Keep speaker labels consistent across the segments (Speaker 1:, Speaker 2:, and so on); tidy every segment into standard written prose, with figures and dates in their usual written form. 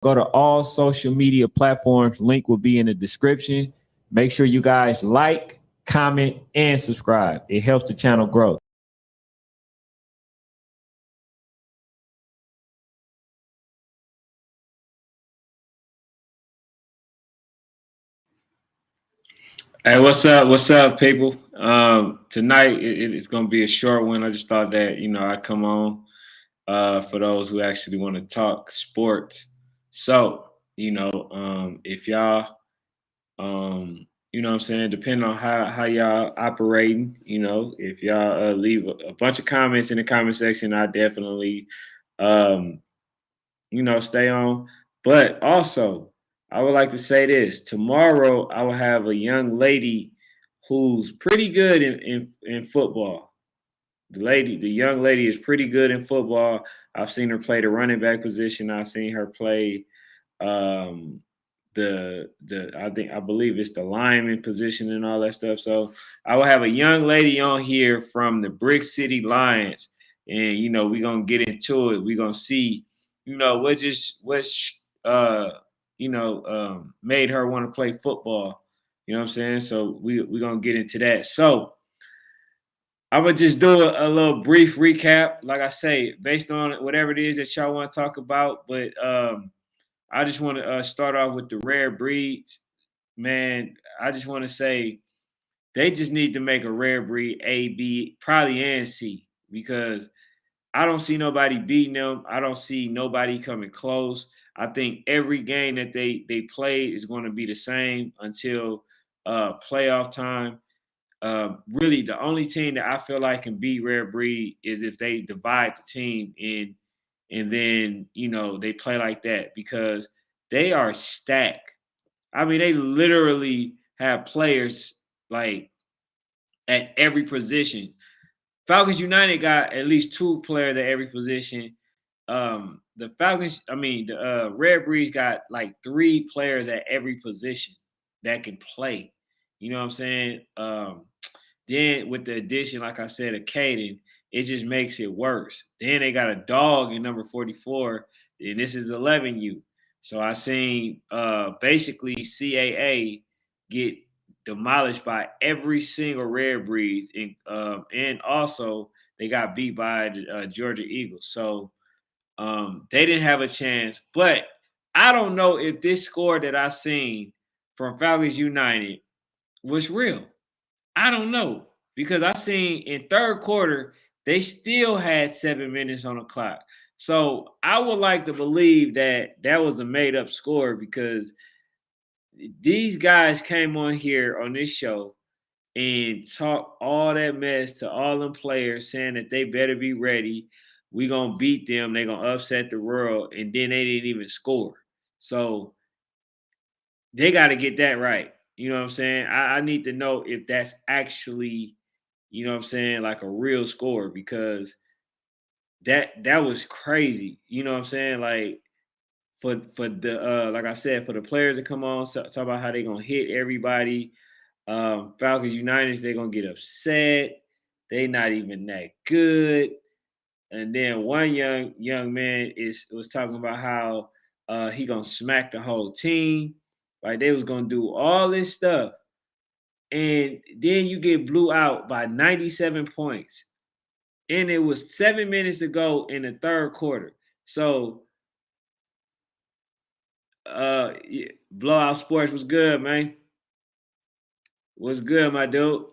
Speaker 1: Go to all social media platforms. Link will be in the description. Make sure you guys like, comment, and subscribe. It helps the channel grow.
Speaker 2: Hey, what's up? What's up, people? Tonight it's gonna be a short one. I just thought that I come on for those who actually want to talk sports. So if y'all what I'm saying, depending on how y'all operating, if y'all leave a bunch of comments in the comment section, I definitely um stay on. But also, I would like to say this. Tomorrow, I will have a young lady who's pretty good in football. The young lady is pretty good in football. I've seen her play the running back position. I've seen her play um, I believe it's the lineman position and all that stuff. So I will have a young lady on here from the Brick City Lions, and we're gonna get into it. We're gonna see, what made her want to play football. You know what I'm saying? So we're gonna get into that. So I'm gonna just do a little brief recap, like I say, based on whatever it is that y'all want to talk about. But I just want to start off with the rare breeds. Man, I just want to say they just need to make a rare breed A, B, probably and C, because I don't see nobody beating them. I don't see nobody coming close. I think every game that they play is going to be the same until playoff time. Really, the only team that I feel like can beat Rare Breed is if they divide the team in, and then they play like that, because they are stacked. I mean, they literally have players like at every position. Falcons United got at least two players at every position. The Red Breeds got like three players at every position that can play. You know what I'm saying? Then with the addition, like I said, of Caden, it just makes it worse. Then they got a dog in number 44, and this is 11U. So I seen basically CAA get demolished by every single Red Breeds, and also they got beat by the Georgia Eagles. So they didn't have a chance. But I don't know if this score that I seen from Falcons United was real. I don't know, because I seen in third quarter they still had 7 minutes on the clock. So I would like to believe that that was a made up score, because these guys came on here on this show and talk all that mess to all them players, saying that they better be ready. We gonna beat them. They gonna upset the world, and then they didn't even score. So they got to get that right. You know what I'm saying? I need to know if that's actually, what I'm saying, like a real score, because that was crazy. You know what I'm saying? Like for the like I said, for the players to come on, talk about how they gonna hit everybody. Falcons United, they're gonna get upset. They not even that good. And then one young man was talking about how he gonna smack the whole team. Like they was gonna do all this stuff, and then you get blew out by 97 points, and it was 7 minutes to go in the third quarter. So yeah, Blowout Sports was good, man. Was good, my dude.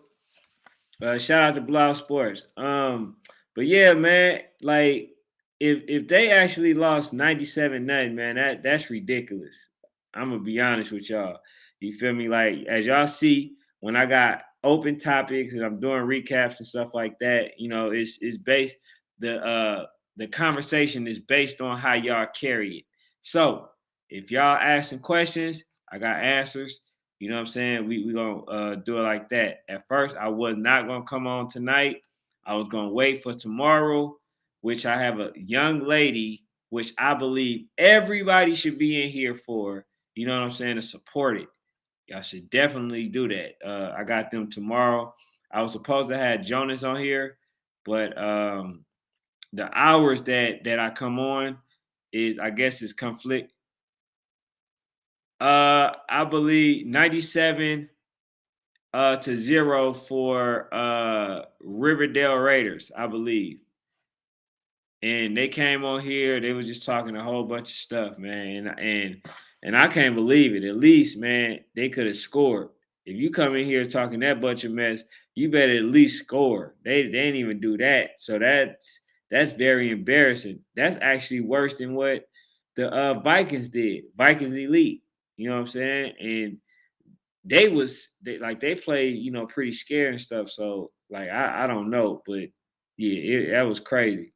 Speaker 2: Shout out to Blowout Sports. But yeah, man, like if they actually lost 97 nothing, man, that's ridiculous. I'm gonna be honest with y'all. You feel me? Like, as y'all see, when I got open topics and I'm doing recaps and stuff like that, it's based the conversation is based on how y'all carry it. So if y'all asking questions, I got answers. You know what I'm saying? We gonna do it like that. At first, I was not gonna come on tonight. I was gonna wait for tomorrow, which I have a young lady, which I believe everybody should be in here for. You know what I'm saying? To support it. Y'all should definitely do that. I got them tomorrow. I was supposed to have Jonas on here, but the hours that I come on is, I guess, is conflict. I believe 97 to 0 for Riverdale Raiders, I believe. And they came on here, they was just talking a whole bunch of stuff, man. And I can't believe it. At least, man, they could have scored. If you come in here talking that bunch of mess, you better at least score. They didn't even do that. So that's very embarrassing. That's actually worse than what the Vikings did. Vikings Elite. You know what I'm saying? And they played, pretty scared and stuff. So like I don't know, but yeah, that was crazy.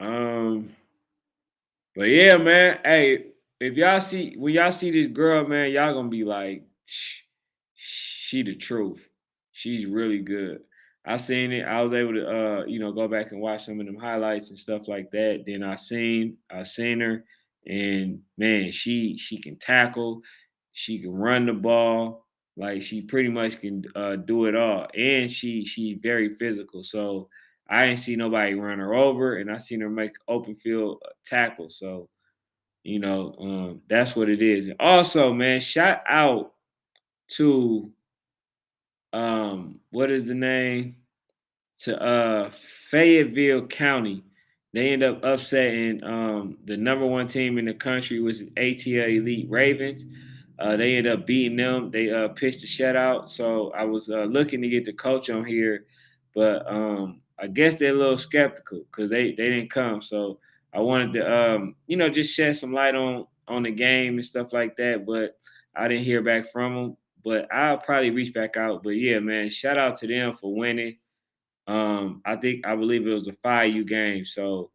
Speaker 2: Um, but yeah, man. Hey, if y'all see when y'all see this girl, man, y'all gonna be like, she the truth. She's really good. I seen it. I was able to go back and watch some of them highlights and stuff like that. Then I seen her, and man, she can tackle, she can run the ball, like she pretty much can do it all. And she's very physical. So I ain't see nobody run her over, and I seen her make open field tackle. So that's what it is. And also, man, shout out to what is the name? To Fayetteville County. They end up upsetting the number one team in the country, which is ATL Elite Ravens. They end up beating them. They pitched a shutout. So I was looking to get the coach on here, but I guess they're a little skeptical because they didn't come. So I wanted to just shed some light on the game and stuff like that. But I didn't hear back from them. But I'll probably reach back out. But yeah, man, shout out to them for winning. I believe it was a 5U game. So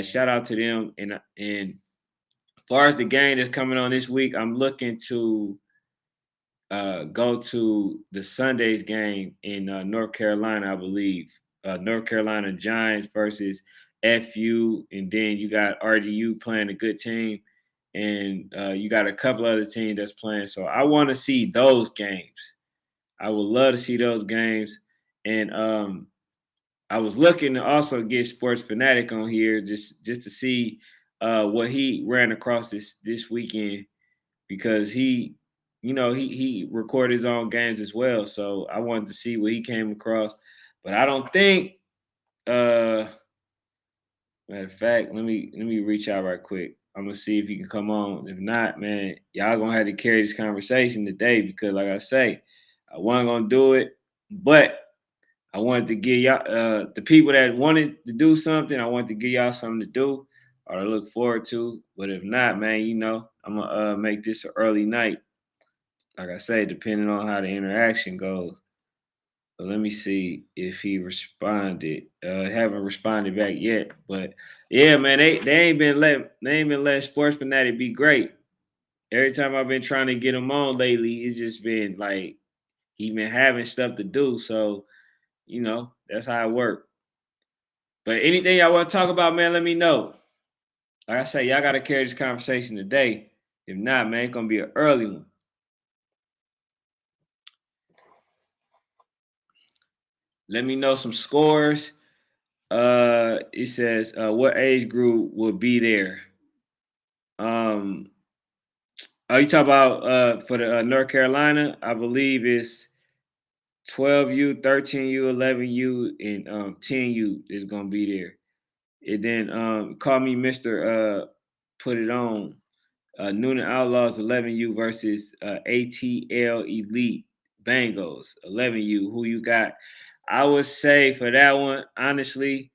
Speaker 2: shout out to them. And as far as the game that's coming on this week, I'm looking to go to the Sunday's game in North Carolina, I believe. North Carolina Giants versus FU, and then you got RDU playing a good team, and you got a couple other teams that's playing. So I want to see those games. I would love to see those games, and I was looking to also get Sports Fanatic on here just to see what he ran across this weekend because he recorded his own games as well. So I wanted to see what he came across, but I don't think. Matter of fact, let me reach out right quick. I'm gonna see if he can come on. If not, man, y'all gonna have to carry this conversation today because, like I say, I wasn't gonna do it, but I wanted to give y'all the people that wanted to do something. I wanted to give y'all something to do or to look forward to. But if not, man, I'm gonna make this an early night. Like I say, depending on how the interaction goes. So let me see if he responded. Haven't responded back yet, but yeah, man, they ain't been letting Sports Fanatic be great. Every time I've been trying to get him on lately, it's just been like he been having stuff to do. So that's how it works. But anything y'all want to talk about, man, let me know. Like I say, y'all got to carry this conversation today. If not, man, it's gonna be an early one. Let me know some scores. It says what age group will be there. Um, are you talking about for the North Carolina? I believe it's 12U, 13U, 11U, and 10U is gonna be there. And then call me Mr. Put it on. Noonan Outlaws 11U versus ATL Elite Bengals 11U. Who you got? I would say for that one, honestly,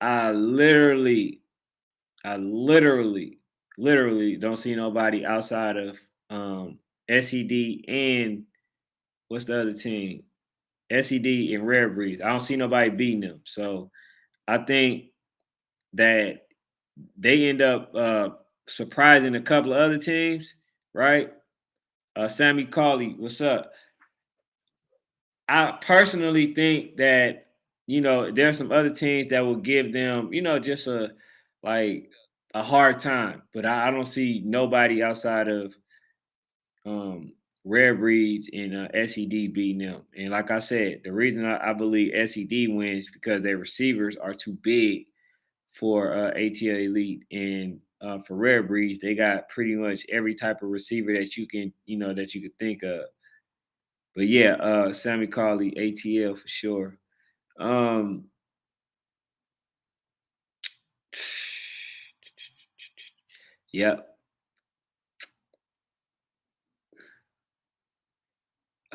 Speaker 2: I literally, I literally, literally don't see nobody outside of SED and what's the other team? SED and Rare Breeds. I don't see nobody beating them. So I think that they end up surprising a couple of other teams, right? Sammy Cauley, what's up? I personally think that there are some other teams that will give them just like a hard time, but I don't see nobody outside of um, Rare Breeds and SED beating them. And like I said, the reason I believe SED wins because their receivers are too big for ATL Elite, and for Rare Breeds, they got pretty much every type of receiver that you can, that you could think of. But yeah, Sammy Carley, ATL for sure. Yep.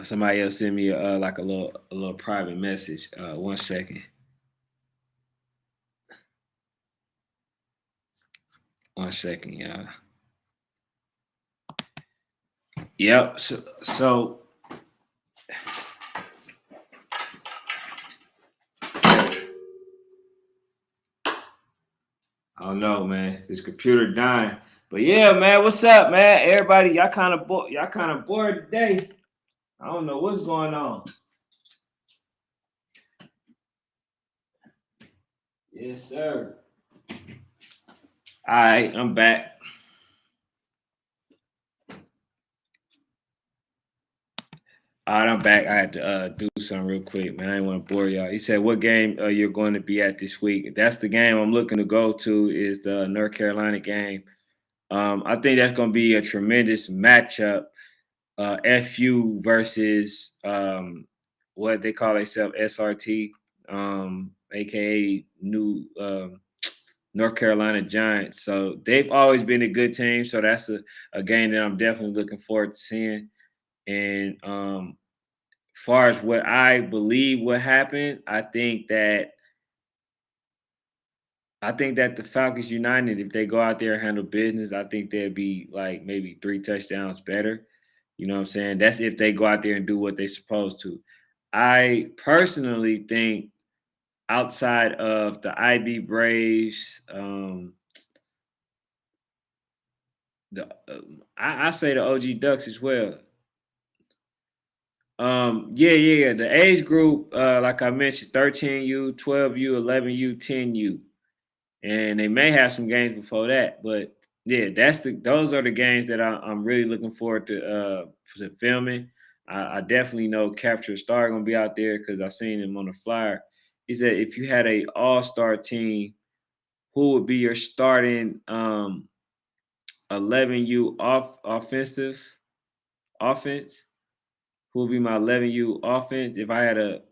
Speaker 2: Somebody else sent me like a little private message. 1 second. 1 second, y'all. Yep. So I don't know, man. This computer dying. But yeah, man, what's up, man? Everybody, y'all kind of bored today. I don't know what's going on. Yes, sir. All right, I'm back. All right, I'm back. I had to do something real quick, man. I didn't want to bore y'all. He said, "What game you're going to be at this week?" That's the game I'm looking to go to. Is the North Carolina game. I think that's going to be a tremendous matchup. FU versus what they call themselves, SRT, aka New North Carolina Giants. So they've always been a good team. So that's a game that I'm definitely looking forward to seeing. And far as what I believe will happen, I think that the Falcons United, if they go out there and handle business, I think they'd be like maybe 3 touchdowns better. You know what I'm saying? That's if they go out there and do what they're supposed to. I personally think outside of the IB Braves, I say the OG Ducks as well. Yeah. The age group, like I mentioned, 13U, 12U, 11U, 10U. And they may have some games before that, but yeah, those are the games that I'm really looking forward to filming. I definitely know Capture Star gonna be out there because I seen him on the flyer. He said if you had a all-star team, who would be your starting 11U offense? Who would be my 11U offense if I had a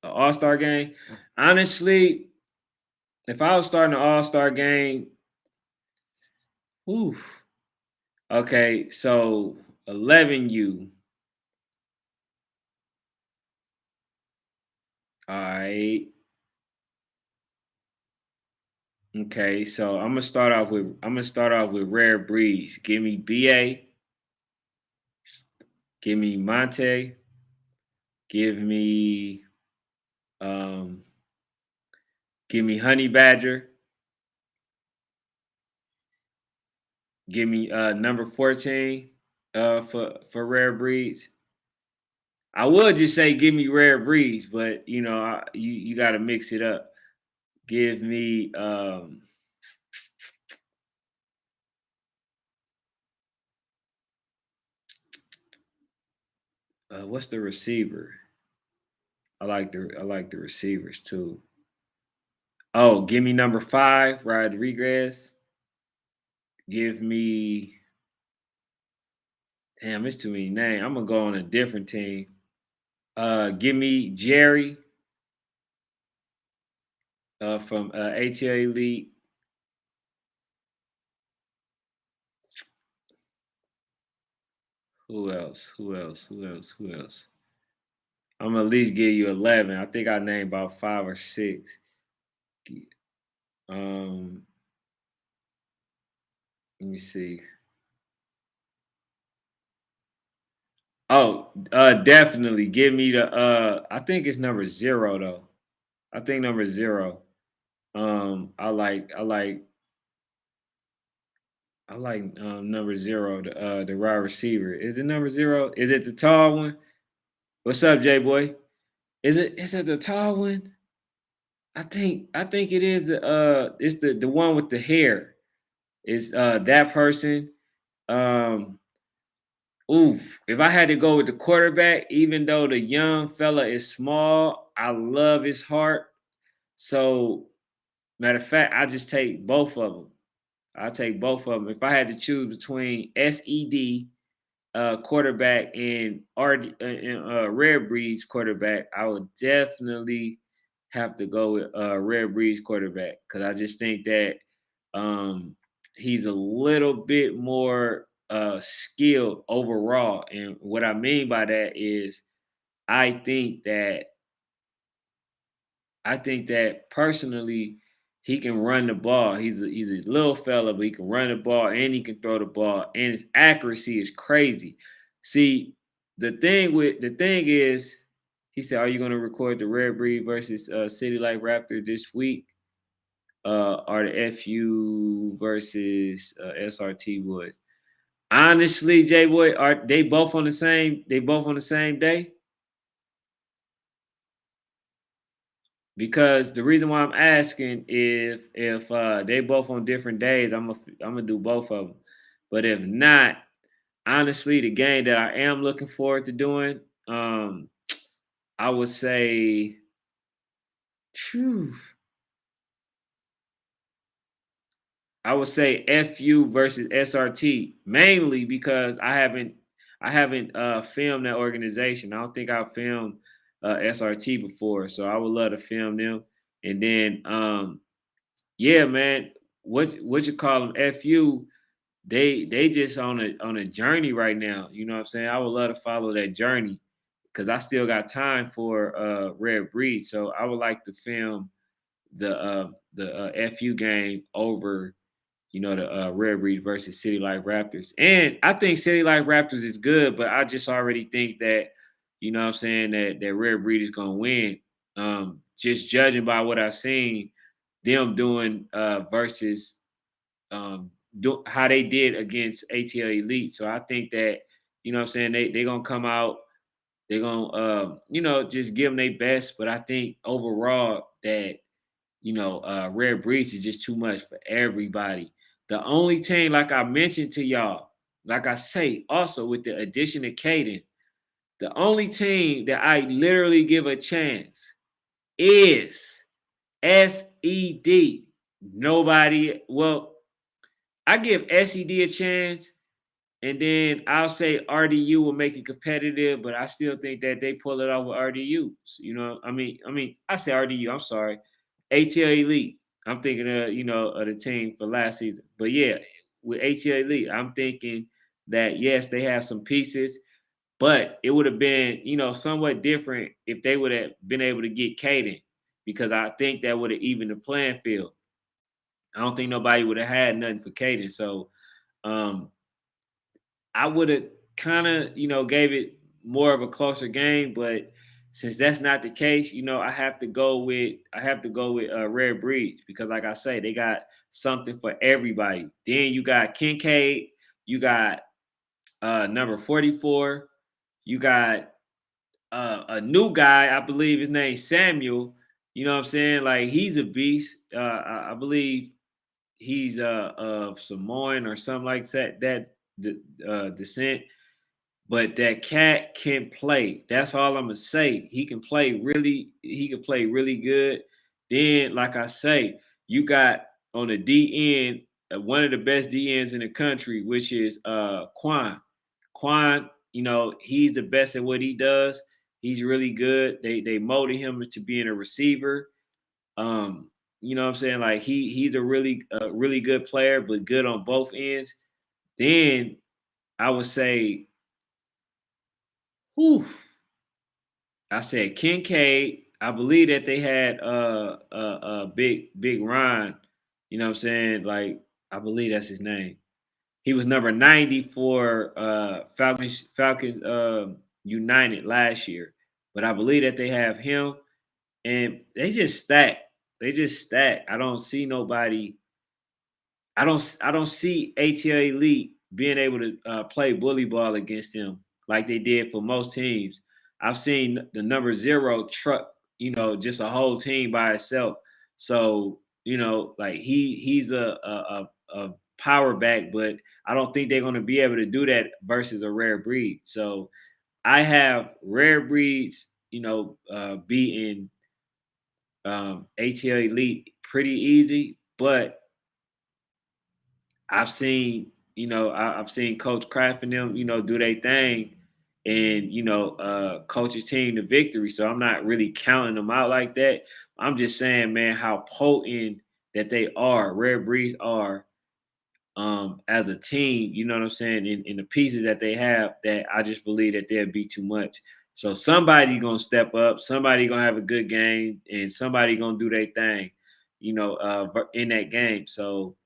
Speaker 2: all-star game? Honestly, if I was starting an all-star game, oof. Okay, so 11U. All right. Okay, so I'm gonna start off with Rare Breeds. Give me BA. Give me Monte. Give me um. Give me Honey Badger. Give me number 14 for Rare Breeds. I would just say give me Rare Breeds, but you got to mix it up. Give me what's the receiver? I like the receivers too. Oh, give me number 5, Rodriguez. Give me damn, it's too many names. I'm gonna go on a different team. Give me Jerry from ATL Elite. Who else? I'm gonna at least give you 11. I think I named about 5 or 6. Um, let me see. Oh, definitely give me the I think it's number 0 though. I think number 0. I like number 0, the wide receiver. Is it number 0? Is it the tall one? What's up, J boy? Is it the tall one? I think it is it's the one with the hair. It's that person. Um Oof. If I had to go with the quarterback, even though the young fella is small, I love his heart. So, matter of fact, I just take both of them. I'll take both of them. If I had to choose between SED quarterback and Rare Breed's quarterback, I would definitely have to go with Rare Breed's quarterback because I just think that he's a little bit more skilled overall. And what I mean by that is I think that personally, he can run the ball. He's a little fella, but he can run the ball and he can throw the ball, and his accuracy is crazy. See, the thing is, he said, "Are you going to record the Rare Breed versus City Light Raptor this week? Or the FU versus SRT Woods?" Honestly, J Boy, are they both on the same? They both on the same day? Because the reason why I'm asking if they both on different days, I'm gonna do both of them. But if not, honestly, the game that I am looking forward to doing, I would say, phew, I would say FU versus SRT, mainly because I haven't filmed that organization. I don't think I've filmed SRT before, so I would love to film them. And then yeah, man, what you call them? FU, they just on a journey right now. You know what I'm saying? I would love to follow that journey because I still got time for Rare Breed. So I would like to film the FU game over, you know, the Rare Breed versus City Life Raptors. And I think City Life Raptors is good, but I just already think that, you know what I'm saying, that Rare Breed is gonna win. Just judging by what I've seen them doing versus how they did against ATL Elite. So I think that, you know what I'm saying, they gonna come out, they're gonna you know, just give them their best. But I think overall that, you know, Rare Breeds is just too much for everybody. The only team, like I mentioned to y'all, like I say, also with the addition of Caden, the only team that I literally give a chance is SED. Nobody, well, I give SED a chance, and then I'll say RDU will make it competitive, but I still think that they pull it off with RDU. You know, I say RDU. I'm sorry, ATL Elite. I'm thinking of, you know, of the team for last season. But yeah, with ATL Elite, I'm thinking that yes, they have some pieces, but it would have been, you know, somewhat different if they would have been able to get Caden, because I think that would have evened the playing field. I don't think nobody would have had nothing for Caden. So um, I would have kind of, you know, gave it more of a closer game, but since that's not the case, you know, I have to go with Rare Breeds because, like I say, they got something for everybody. Then you got Kincaid, you got number 44, you got a new guy, I believe his name's Samuel. You know what I'm saying? Like he's a beast. I believe he's of Samoan or something like that descent. But that cat can play. That's all I'm gonna say. He can play really good. Then, like I say, you got on the D end one of the best D ends in the country, which is Quan. Quan, you know, he's the best at what he does. He's really good. They molded him into being a receiver. You know what I'm saying? Like he's a really good player, but good on both ends. Then I would say, whew, I said Kincaid. I believe that they had big Ron. You know what I'm saying? Like I believe that's his name. He was number 90 for Falcons United last year. But I believe that they have him, and they just stack. They just stack. I don't see nobody. I don't see ATL Elite being able to play bully ball against them like they did for most teams. I've seen the number 0 truck, you know, just a whole team by itself. So, you know, like he's a power back, but I don't think they're going to be able to do that versus a Rare Breed. So I have Rare Breeds, you know, beating ATL Elite pretty easy, but I've seen, I've seen Coach Kraft and them, do their thing and, coach his team to victory. So I'm not really counting them out like that. I'm just saying, man, how potent that they are, Rare Breeds are as a team, you know what I'm saying, in the pieces that they have, that I just believe that they'll be too much. So somebody gonna step up, somebody gonna have a good game, and somebody gonna do their thing, in that game. So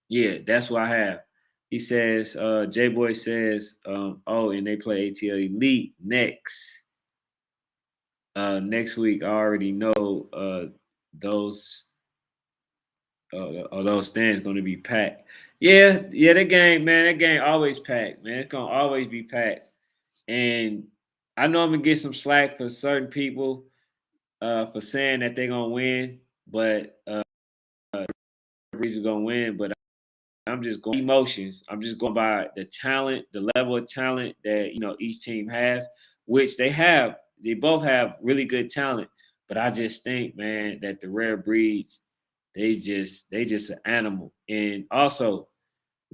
Speaker 2: yeah, that's what I have. He says, J Boy says, oh, and they play ATL Elite next week. I already know those those stands going to be packed. Yeah, that game, man, that game always packed, man. It's gonna always be packed. And I know I'm gonna get some slack for certain people for saying that they're gonna win, but reason gonna win. But I'm just going emotions. I'm just going by the talent, the level of talent that each team has, which they have. They both have really good talent, but I just think, man, that the Rare Breeds, they just an animal. And also,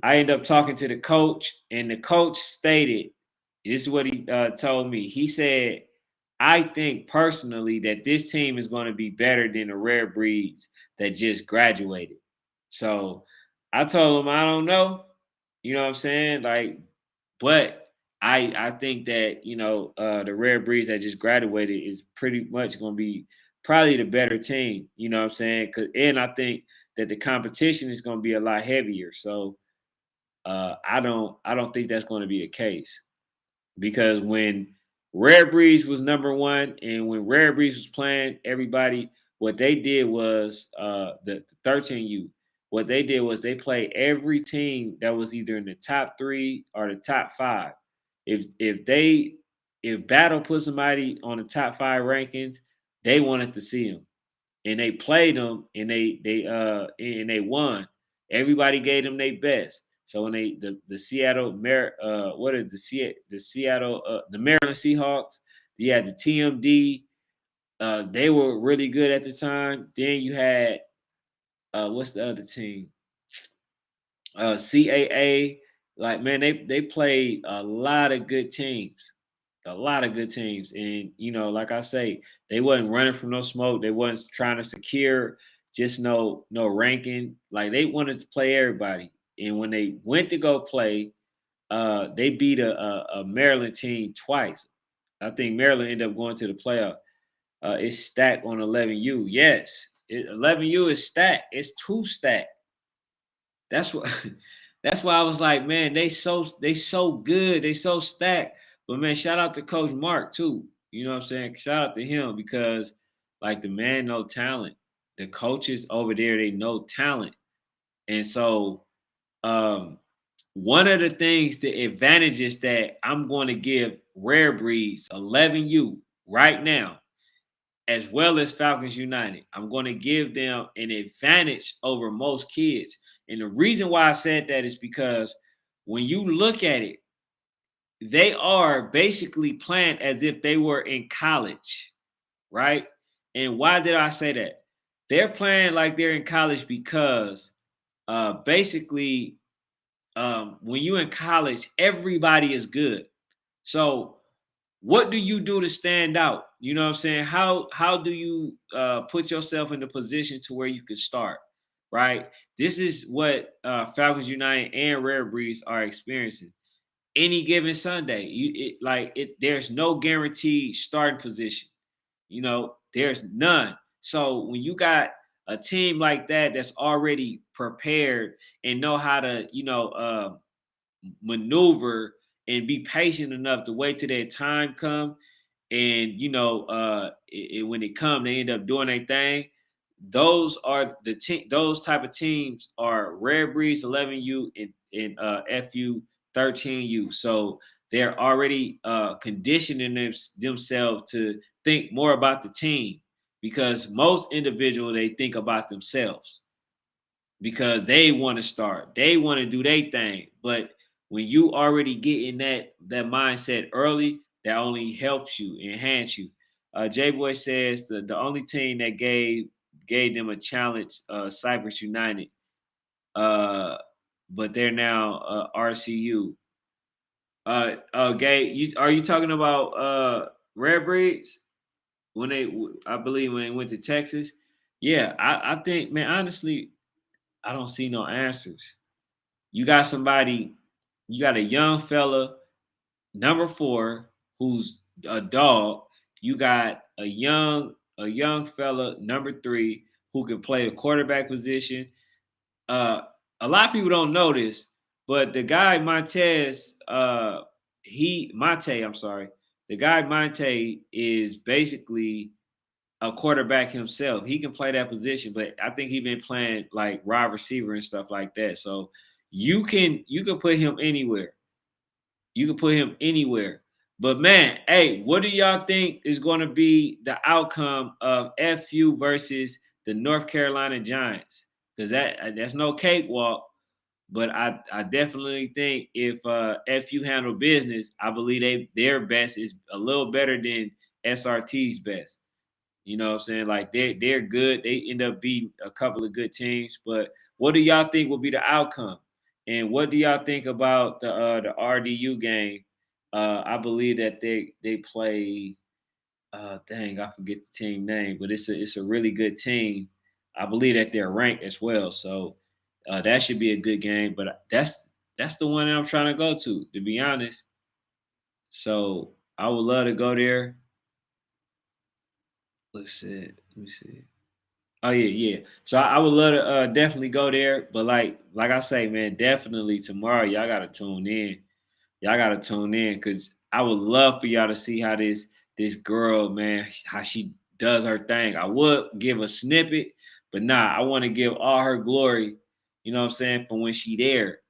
Speaker 2: I end up talking to the coach, and the coach stated, this is what he told me. He said, I think personally that this team is going to be better than the Rare Breeds that just graduated. So I told him I don't know. You know what I'm saying? Like, but I think that the Rare Breeds that just graduated is pretty much going to be probably the better team. You know what I'm saying? And I think that the competition is going to be a lot heavier. So I don't think that's going to be the case, because when Rare Breeds was number one and when Rare Breeds was playing everybody, what they did was the 13U. What they did was they played every team that was either in the top 3 or the top 5. If Battle put somebody on the top 5 rankings, they wanted to see them, and they played them, and they won. Everybody gave them their best. So when the Seattle the Seattle the Maryland Seahawks, you had the TMD, they were really good at the time. Then you had what's the other team? CAA. Like, man, they played a lot of good teams. A lot of good teams. And like I say, they wasn't running from no smoke. They wasn't trying to secure just no ranking. Like, they wanted to play everybody. And when they went to go play, they beat a Maryland team twice. I think Maryland ended up going to the playoff. It's stacked on 11U. Yes, 11U is stacked. It's two stacked. That's what. That's why I was like, man, they so good. They so stacked. But man, shout out to Coach Mark too. You know what I'm saying? Shout out to him, because like, the man know talent. The coaches over there, they know talent. And so um one of the things, the advantages that I'm going to give Rare Breeds 11U right now, as well as Falcons United, I'm going to give them an advantage over most kids. And the reason why I said that is because when you look at it, they are basically playing as if they were in college, right? And why did I say that? They're playing like they're in college because basically, when you're in college, everybody is good. So what do you do to stand out? You know what I'm saying? How do you put yourself in a position to where you could start? Right. This is what Falcons United and Rare Breeds are experiencing. Any given Sunday, there's no guaranteed starting position. There's none. So when you got a team like that that's already prepared and know how to, maneuver and be patient enough to wait till their time come, and when it come, they end up doing their thing. Those type of teams are Rare Breeds 11U and FU 13U. So they're already conditioning themselves to think more about the team, because most individuals, they think about themselves because they want to start. They want to do their thing. But when you already get in that mindset early, that only helps you, enhance you. J Boy says the only team that gave them a challenge, Cypress United. Uh, but they're now RCU. Gay, are you talking about Red Breeds when I believe when they went to Texas? Yeah, I think, man, honestly, I don't see no answers. You got somebody, you got a young fella, number 4, who's a dog. You got a young fella, number 3, who can play a quarterback position. Uh, a lot of people don't know this, but the guy Montez, I'm sorry, the guy Monte is basically a quarterback himself. He can play that position, but I think he's been playing like wide receiver and stuff like that. So you can put him anywhere. You can put him anywhere. But man, hey, what do y'all think is going to be the outcome of FU versus the North Carolina Giants? Because that's no cakewalk. But I definitely think if FU handle business, I believe their best is a little better than SRT's best. You know what I'm saying? Like they're good. They end up beating a couple of good teams. But what do y'all think will be the outcome? And what do y'all think about the RDU game? I believe that they play dang, I forget the team name, but it's a really good team. I believe that they're ranked as well. So that should be a good game. But that's the one that I'm trying to go to be honest. So I would love to go there. Let's see. Let me see. Oh yeah, yeah. So I would love to definitely go there, but like I say, man, definitely tomorrow y'all gotta tune in. Y'all gotta tune in because I would love for y'all to see how this girl, man, how she does her thing. I would give a snippet, but nah, I want to give all her glory. You know what I'm saying for when she there.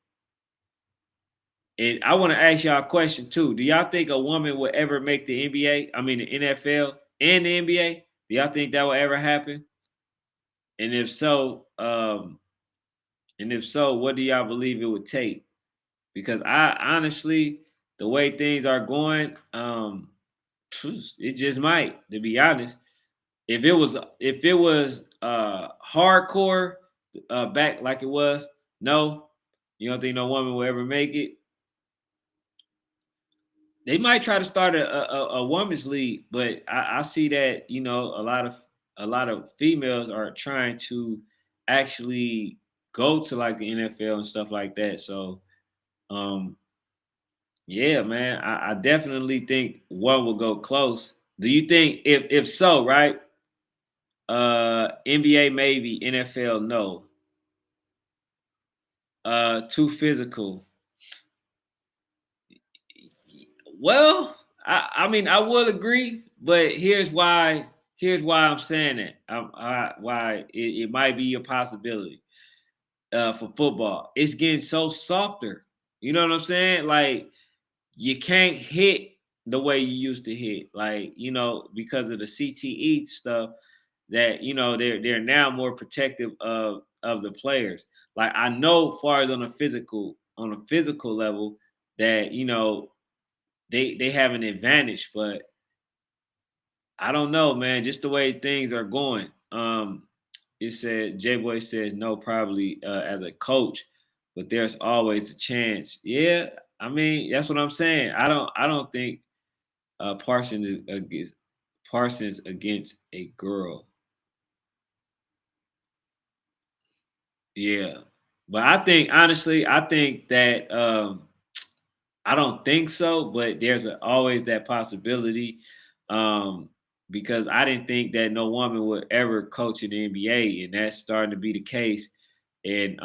Speaker 2: And I want to ask y'all a question too. Do y'all think a woman will ever make the NBA? I mean the NFL and the NBA? Do y'all think that will ever happen? And if so, what do y'all believe it would take? Because I honestly, the way things are going, it just might, to be honest. If it was hardcore back like it was, no, you don't think no woman will ever make it? They might try to start a women's league, but I see that a lot of females are trying to actually go to like the NFL and stuff like that. So um yeah, man, I definitely think one will go close. Do you think if so, right? NBA maybe, NFL no. Too physical. Well, I mean I would agree, but here's why I'm saying that. Why it might be a possibility for football. It's getting so softer. You know what I'm saying? Like you can't hit the way you used to hit, like because of the CTE stuff. That they're now more protective of the players. Like I know, far as on a physical level, that they have an advantage, but I don't know, man. Just the way things are going. It said J Boy says no, probably as a coach, but there's always a chance. Yeah, I mean that's what I'm saying. I don't think Parsons against a girl. Yeah, but I think honestly, I think that I don't think so, but there's always that possibility. Um, because I didn't think that no woman would ever coach in the NBA, and that's starting to be the case. And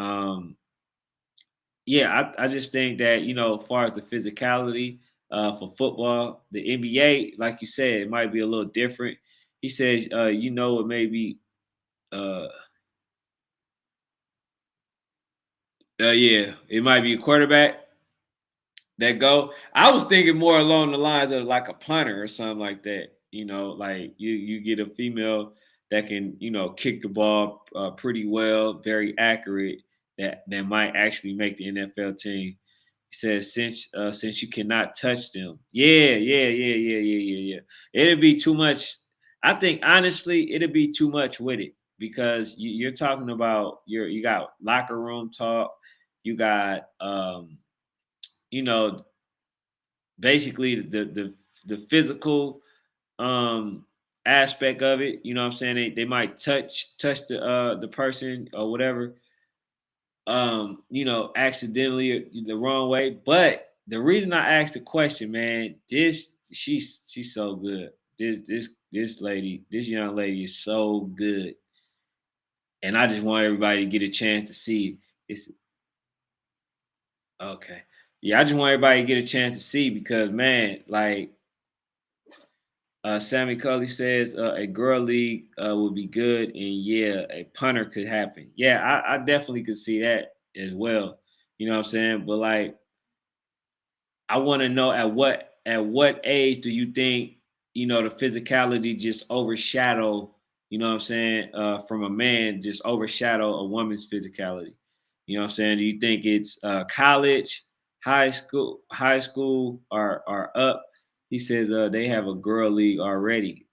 Speaker 2: yeah, I just think that as far as the physicality for football, the NBA, like you said, it might be a little different. He says, it may be, uh, yeah, it might be a quarterback that go. I was thinking more along the lines of like a punter or something like that. Like you get a female that can kick the ball pretty well, very accurate. That might actually make the NFL team. He says since you cannot touch them. Yeah, yeah, yeah, yeah, yeah, yeah, yeah. It'd be too much. I think honestly, it'd be too much with it because you're talking about you got locker room talk. You got you know, basically the physical aspect of it. You know what I'm saying? They might touch the person or whatever, you know, accidentally or the wrong way. But the reason I asked the question, man, she's so good. This lady, this young lady is so good. And I just want everybody to get a chance to see it. It's okay. Yeah, I just want everybody to get a chance to see because man, like Sammy Cully says a girl league would be good, and yeah, a punter could happen. Yeah, I definitely could see that as well. You know what I'm saying? But like, I want to know at what age do you think the physicality just overshadow what I'm saying from a man just overshadow a woman's physicality. You know what I'm saying? Do you think it's college, high school, or up? He says they have a girl league already.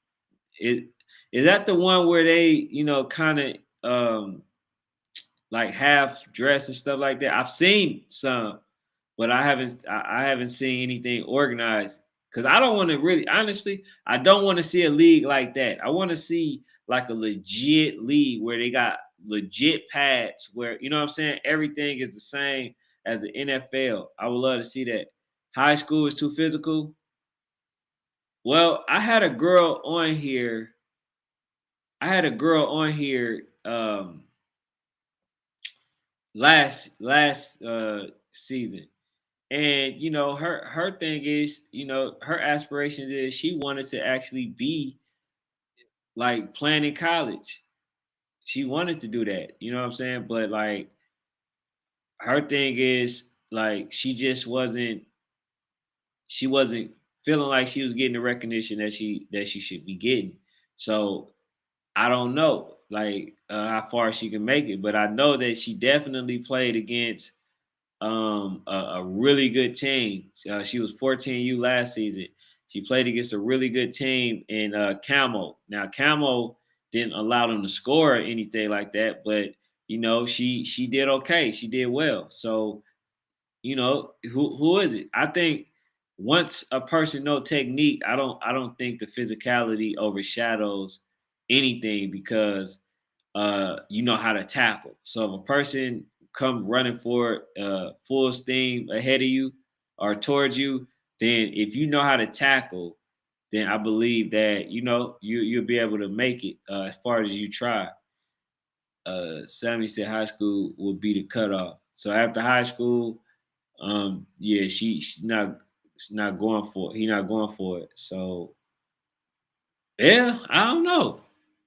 Speaker 2: It is that the one where they kind of like half dress and stuff like that. I've seen some, but I haven't seen anything organized because I don't want to really honestly. I don't want to see a league like that. I want to see like a legit league where they got legit pads where you know what I'm saying. Everything is the same as the NFL. I would love to see that. High school is too physical. Well, I had a girl on here. I had a girl on here last season. And her thing is, her aspirations is she wanted to actually be like playing in college. She wanted to do that, you know what I'm saying? But like her thing is like she wasn't feeling like she was getting the recognition that she should be getting. So I don't know like how far she can make it, but I know that she definitely played against a really good team. She was 14U last season. She played against a really good team in Camo. Now Camo didn't allow them to score or anything like that, but she did okay. She did well. So who is it? I think once a person know technique, I don't think the physicality overshadows anything because you know how to tackle. So if a person come running for full steam ahead of you or towards you, then if you know how to tackle, then I believe that you'll be able to make it as far as you try. Sammy said high school would be the cutoff. So after high school, yeah, she's not going for it. He not going for it. So yeah, I don't know.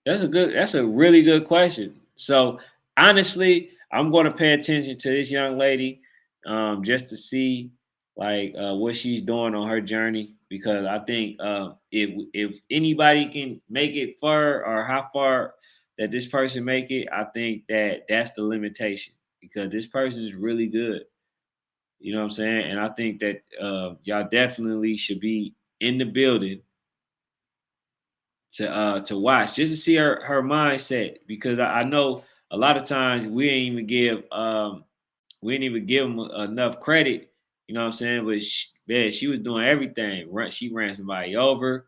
Speaker 2: That's a really good question. So honestly, I'm going to pay attention to this young lady, just to see like what she's doing on her journey because I think if anybody can make it far or how far that this person make it, I think that that's the limitation because this person is really good. You know what I'm saying? And I think that y'all definitely should be in the building to watch just to see her mindset because I know a lot of times we ain't even give them enough credit. You know what I'm saying? But she was doing everything. She ran somebody over.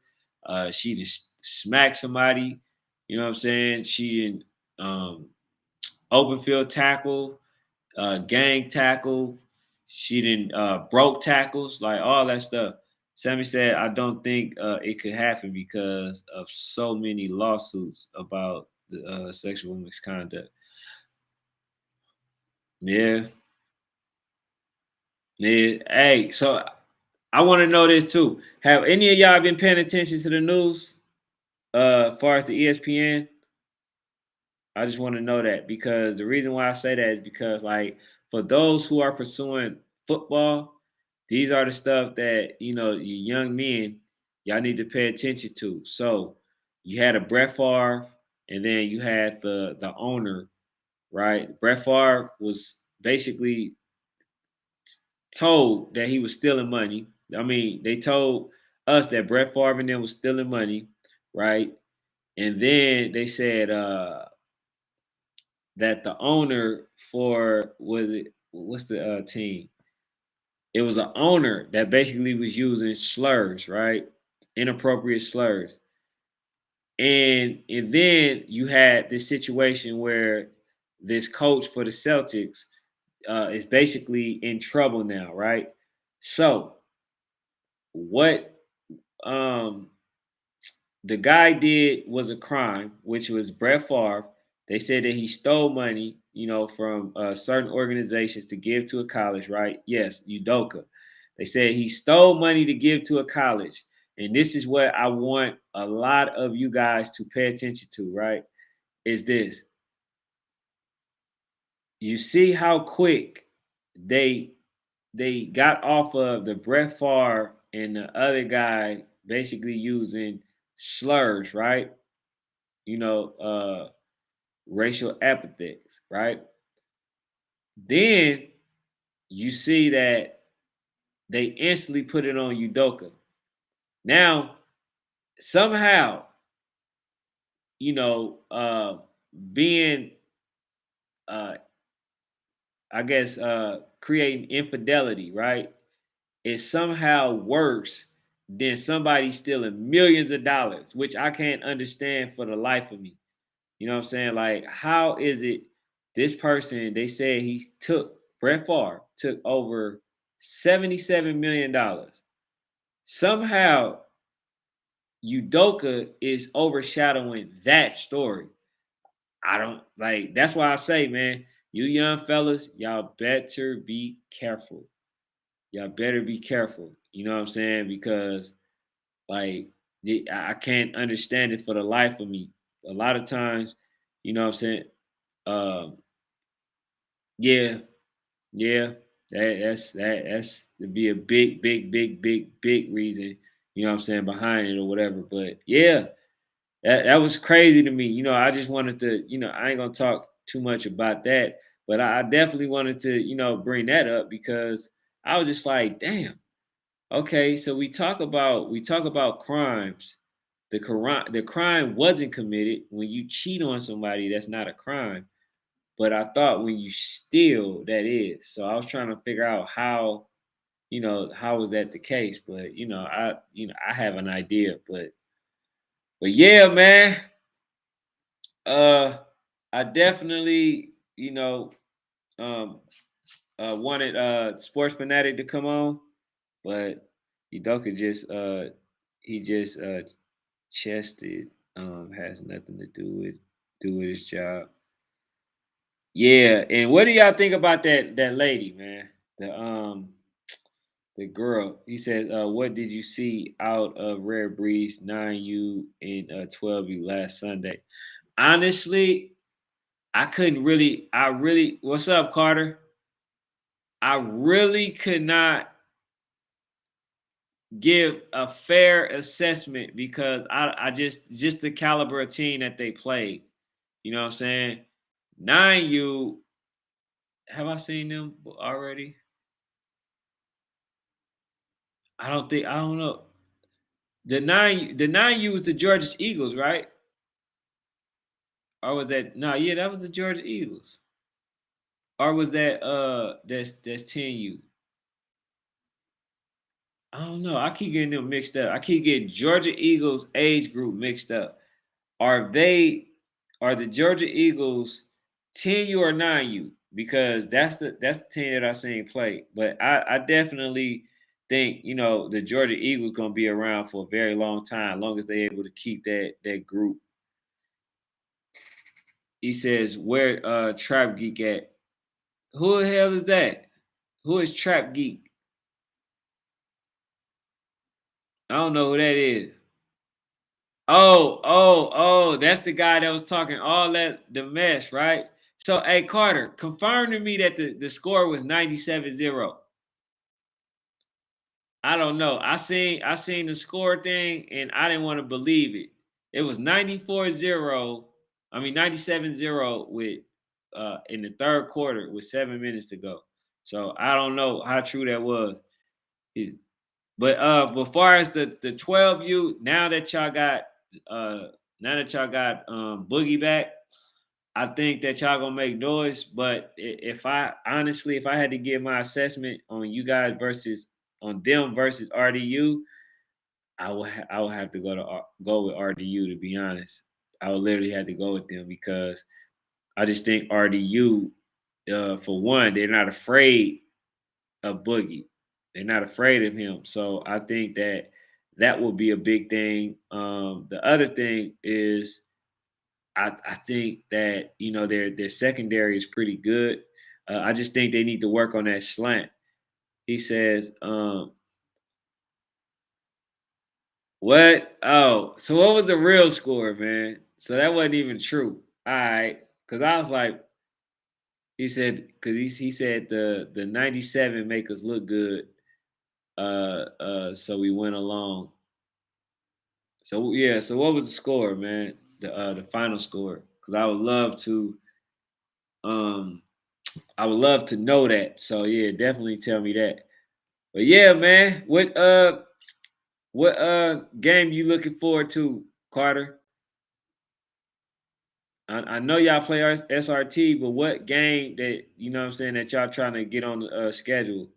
Speaker 2: She just smacked somebody. You know what I'm saying? She didn't open field tackle, gang tackle. She didn't broke tackles, like all that stuff. Sammy said, I don't think it could happen because of so many lawsuits about the sexual misconduct. Yeah, yeah. Hey, so I want to know this too. Have any of y'all been paying attention to the news? As far as the ESPN, I just want to know that because the reason why I say that is because, like, for those who are pursuing football, these are the stuff that you young men y'all need to pay attention to. So you had a Brett Favre, and then you had the owner, right? Brett Favre was basically told that he was stealing money. I mean, they told us that Brett Favre and them was stealing money, right? And then they said that the owner for was it what's the team? It was an owner that basically was using slurs, right? Inappropriate slurs. And then you had this situation where this coach for the Celtics is basically in trouble now, right? So what the guy did was a crime, which was Brett Favre. They said that he stole money, from certain organizations to give to a college, right? Yes, Udoka. They said he stole money to give to a college. And this is what I want a lot of you guys to pay attention to, right? Is this. You see how quick they they got off of the Brett Favre and the other guy basically using slurs, right? You know, racial epithets, right? Then you see that they instantly put it on Udoka. Now, somehow, you know, being, uh, I guess, creating infidelity, right, is somehow worse than somebody stealing millions of dollars, which I can't understand for the life of me. You know what I'm saying? Like, how is it this person, they said Brett Favre took over $77 million. Somehow, Udoka is overshadowing that story. I don't like, that's why I say, man, you young fellas, y'all better be careful. Y'all better be careful. You know what I'm saying? Because, like, I can't understand it for the life of me. A lot of times, you know what I'm saying? Um, Yeah, yeah. That's to be a big, big, big, big, big reason, you know what I'm saying, behind it or whatever. But yeah, that was crazy to me. I just wanted to, I ain't gonna talk too much about that, but I definitely wanted to, bring that up because I was just like, damn, okay, so we talk about crimes. The crime wasn't committed when you cheat on somebody, that's not a crime. But I thought when you steal, that is. So I was trying to figure out how was that the case? But I have an idea. But yeah, man. Uh I definitely, um wanted Sports Fanatic to come on, but Udoka just he just chested has nothing to do with his job. Yeah, and what do y'all think about that lady, man? The girl. He said, "What did you see out of Rare Breeze 9U and 12U last Sunday?" Honestly, I couldn't really. What's up, Carter? I really could not give a fair assessment because I just the caliber of team that they played. You know what I'm saying? 9U. Have I seen them already? I don't know. The nine U was the Georgia Eagles, right? Or was that no? Yeah, that was the Georgia Eagles. Or was that's 10U? I don't know. I keep getting them mixed up. I keep getting Georgia Eagles age group mixed up. Are they are the Georgia Eagles 10U or 9U? Because that's the team that I seen play. But I definitely think the Georgia Eagles gonna be around for a very long time, long as they're able to keep that group. He says, where Trap Geek at? Who the hell is that? Who is Trap Geek? I don't know who that is. Oh, that's the guy that was talking all the mess, right? So, hey, Carter, confirm to me that the score was 97-0. I don't know. I seen the score thing and I didn't want to believe it. It was 94-0. I mean 97-0 with in the third quarter with 7 minutes to go. So I don't know how true that was. Is but far as the 12U, uh now that y'all got Boogie back, I think that y'all gonna make noise, but if I honestly, if I had to give my assessment on you guys versus on them versus RDU, I would have to go with RDU, to be honest. I would literally have to go with them because I just think RDU, for one, they're not afraid of Boogie. They're not afraid of him. So I think that that will be a big thing. The other thing is I think that their secondary is pretty good. I just think they need to work on that slant. He says, "What? Oh, so what was the real score, man? So that wasn't even true. All right, because I was like, he said, because he said the 97 make us look good. So we went along. So yeah, so what was the score, man? The final score? Because um I would love to know that. So yeah, definitely tell me that. But yeah, man, what game you looking forward to, Carter? I know y'all play SRT, but what game that what I'm saying that y'all trying to get on the schedule?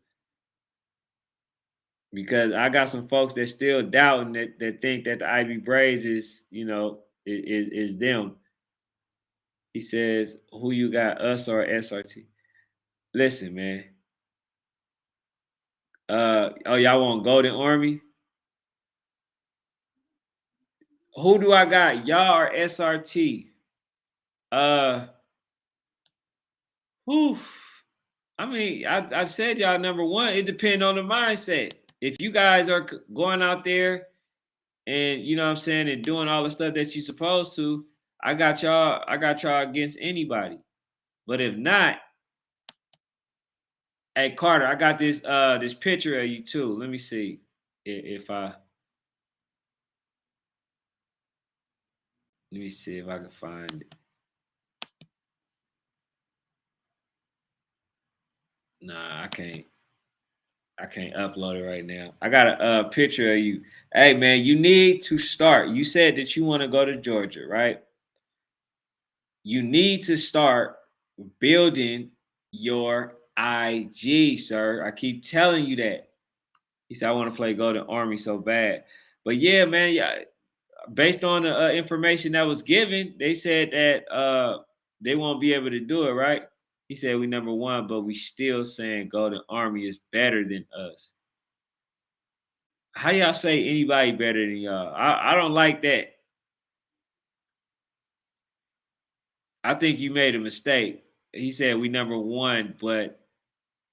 Speaker 2: Because I got some folks that still doubting that think that the Ivy Braves is them. He says, "Who you got, us or SRT?" Listen, man. Oh, y'all want Golden Army? Who do I got? Y'all or SRT? Uh, whew. I mean, I said y'all number one. It depends on the mindset. If you guys are going out there and you know what I'm saying and doing all the stuff that you supposed to, I got y'all. I got y'all against anybody. But if not, hey Carter, I got this picture of you too. Let me see if I let me see if I can find it. Nah, I can't. I can't upload it right now. I got a picture of you. Hey man, you need to start. You said that you want to go to Georgia, right? You need to start building your IG, sir. I keep telling you that. He said, I want to play Golden Army so bad. But yeah, man, yeah, based on the information that was given, they said that they won't be able to do it, right? He said we number one, but we still saying Golden Army is better than us. How y'all say anybody better than y'all? I don't like that. I think you made a mistake. He said we number one, but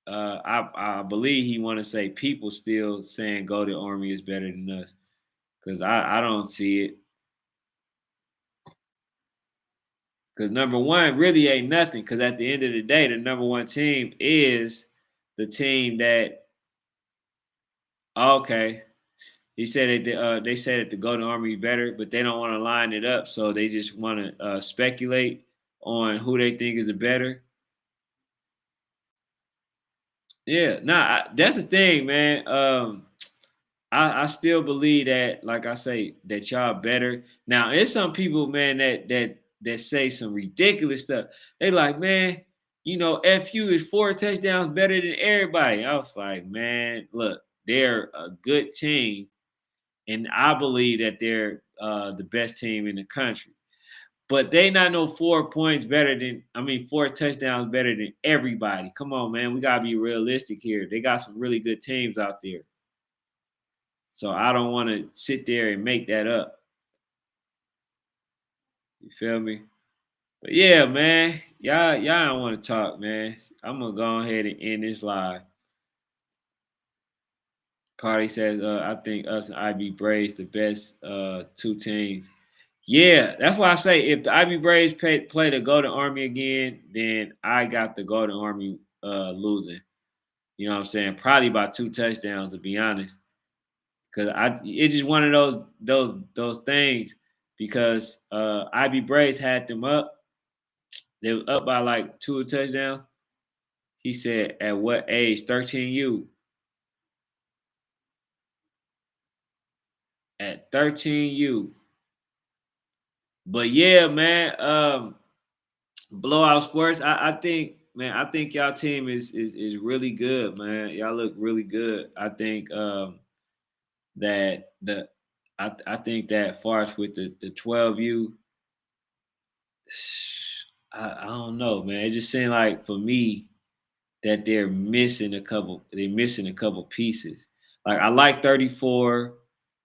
Speaker 2: I believe he want to say people still saying Golden Army is better than us because I don't see it. Because number one really ain't nothing. Because at the end of the day, the number one team is the team that okay. He said that they said that the Golden Army better, but they don't want to line it up, so they just want to speculate on who they think is a better. Yeah, nah, that's the thing, man. I still believe that, like I say, that y'all better. Now, there's some people, man, that say some ridiculous stuff. They like, man, FU is 4 touchdowns better than everybody. I was like, man, look, they're a good team, and I believe that they're the best team in the country. But they not no 4 points better than, I mean, 4 touchdowns better than everybody. Come on, man. We gotta be realistic here. They got some really good teams out there. So I don't want to sit there and make that up. You feel me? But yeah, man. Y'all don't want to talk, man. I'm gonna go ahead and end this live. Cardi says, I think us and IB Braves the best two teams. Yeah, that's why I say if the IB Braves play the Golden Army again, then I got the Golden Army losing. You know what I'm saying? Probably by 2 touchdowns, to be honest. Because it's just one of those things because IB Braves had them up. They were up by like 2 touchdowns. He said, at what age? 13U. At 13U. But yeah, man. Blowout Sports. I think, man, I think y'all team is really good, man. Y'all look really good. I think that the I think that far as with the 12U, I don't know, man. It just seemed like for me that they're missing a couple pieces. Like I like 34,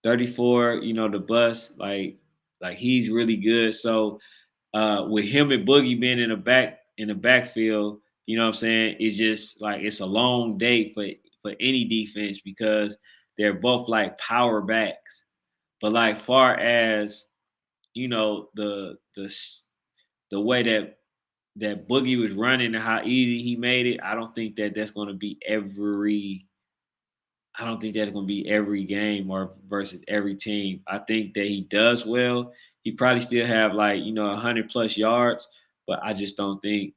Speaker 2: 34, the bus, like he's really good. So with him and Boogie being in the backfield, you know what I'm saying? It's just like it's a long day for any defense because they're both like power backs. But like far as the way that Boogie was running and how easy he made it, I don't think that that's going to be every. I don't think that's going to be every game or versus every team. I think that he does well. He probably still have like 100+ yards, but I just don't think.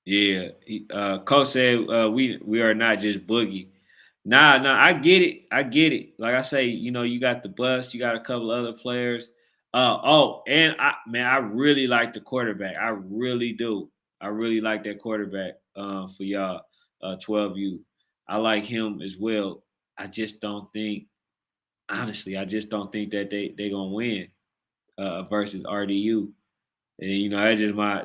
Speaker 2: Yeah, Coach said we are not just Boogie. Nah, I get it. I get it. Like I say, you got the bus, you got a couple other players. And I really like the quarterback. I really do. I really like that quarterback for y'all, 12U. I like him as well. I just don't think, honestly, I just don't think that they gonna win versus RDU. And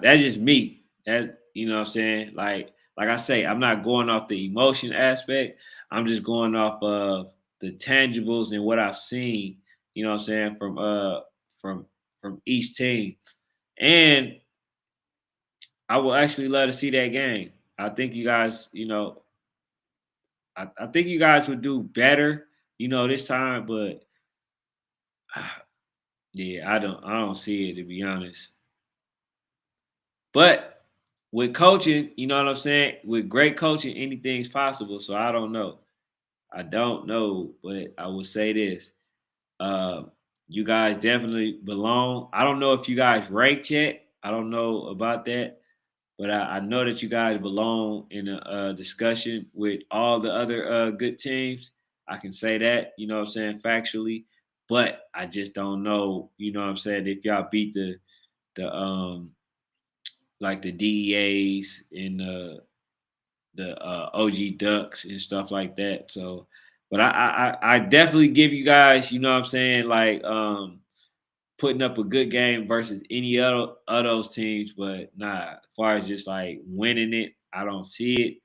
Speaker 2: that's just me. That what I'm saying? Like I say, I'm not going off the emotion aspect. I'm just going off of the tangibles and what I've seen, what I'm saying, from from each team. And I will actually love to see that game. I think you guys, I think you guys would do better, this time, but yeah, I don't see it, to be honest. But with coaching, you know what I'm saying? With great coaching, anything's possible. So I don't know. I don't know, but I will say this. Uh, you guys definitely belong. I don't know if you guys ranked yet. I don't know about that, but I know that you guys belong in a, discussion with all the other good teams. I can say that, what I'm saying, factually. But I just don't know, what I'm saying, if y'all beat the like the DEAs and the OG Ducks and stuff like that. So, but I definitely give you guys, what I'm saying, like putting up a good game versus any other of those teams. But nah, as far as just like winning it, I don't see it.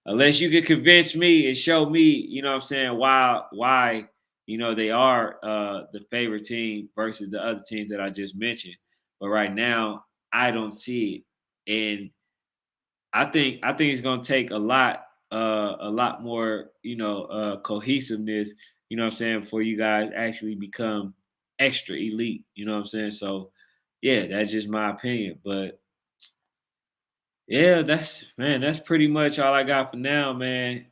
Speaker 2: Unless you can convince me and show me, what I'm saying, why they are the favorite team versus the other teams that I just mentioned. But right now, I don't see it. And I think it's gonna take a lot more, cohesiveness, what I'm saying, for you guys actually become extra elite, you know what I'm saying? So yeah, that's just my opinion. But yeah, that's pretty much all I got for now, man.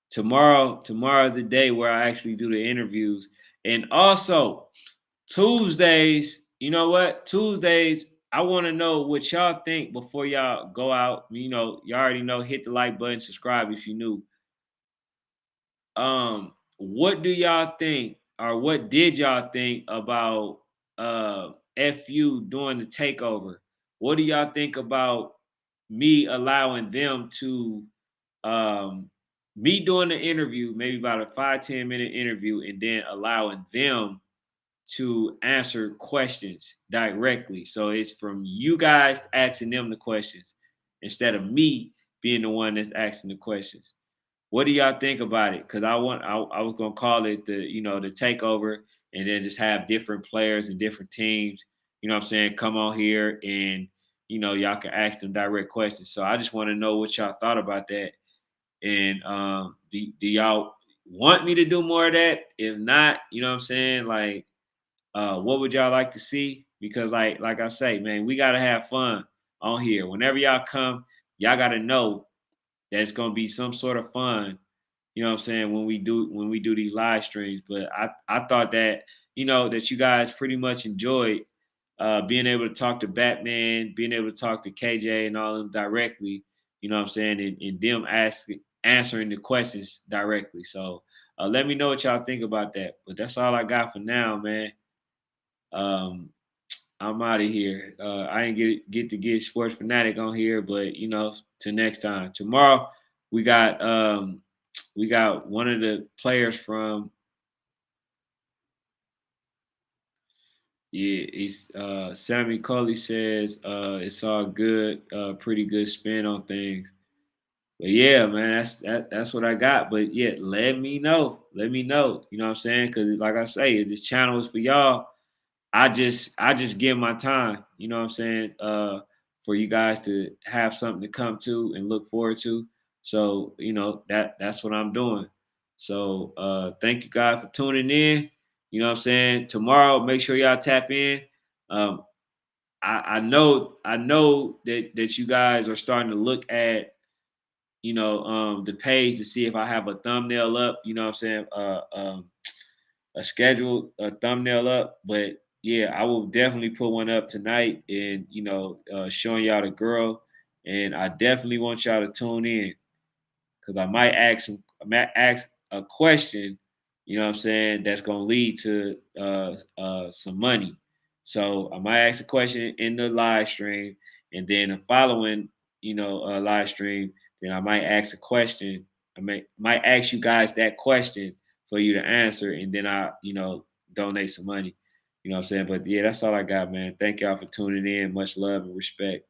Speaker 2: Tomorrow's the day where I actually do the interviews. And also Tuesdays, you know what? Tuesdays, I want to know what y'all think before y'all go out. You already know, hit the like button, subscribe if you new. What do y'all think, or what did y'all think about FU doing the takeover? What do y'all think about me allowing them to um me doing the interview, maybe about a 5-10 minute interview, and then allowing them to answer questions directly. So it's from you guys asking them the questions instead of me being the one that's asking the questions. What do y'all think about it? Because I was gonna call it the takeover, and then just have different players and different teams. You know what I'm saying? Come on here and y'all can ask them direct questions. So I just want to know what y'all thought about that. And do y'all want me to do more of that? If not, you know what I'm saying? Like, what would y'all like to see? Because like I say, man, we gotta have fun on here. Whenever y'all come, y'all gotta know that it's gonna be some sort of fun. You know what I'm saying, when we do these live streams. But I thought that that you guys pretty much enjoyed being able to talk to Batman, being able to talk to KJ and all of them directly. You know what I'm saying, and them answering the questions directly. So let me know what y'all think about that. But that's all I got for now, man. I'm out of here. I didn't get to get Sports Fanatic on here, but till next time. Tomorrow we got one of the players from he's Sammy Coley says it's all good, pretty good spin on things. But yeah, man, that's what I got. But yeah, let me know. Let me know. You know what I'm saying? Because like I say, if this channel is for y'all, I just give my time, you know what I'm saying, for you guys to have something to come to and look forward to. So, that's what I'm doing. So thank you guys for tuning in. You know what I'm saying? Tomorrow, make sure y'all tap in. Um, I know that you guys are starting to look at the page to see if I have a thumbnail up, you know what I'm saying? A scheduled a thumbnail up, but yeah, I will definitely put one up tonight and showing y'all the girl. And I definitely want y'all to tune in because I might ask a question, you know what I'm saying, that's gonna lead to some money. So I might ask a question in the live stream, and then the following, live stream, then I might ask a question. I might ask you guys that question for you to answer, and then I donate some money. You know what I'm saying? But yeah, that's all I got, man. Thank y'all for tuning in. Much love and respect.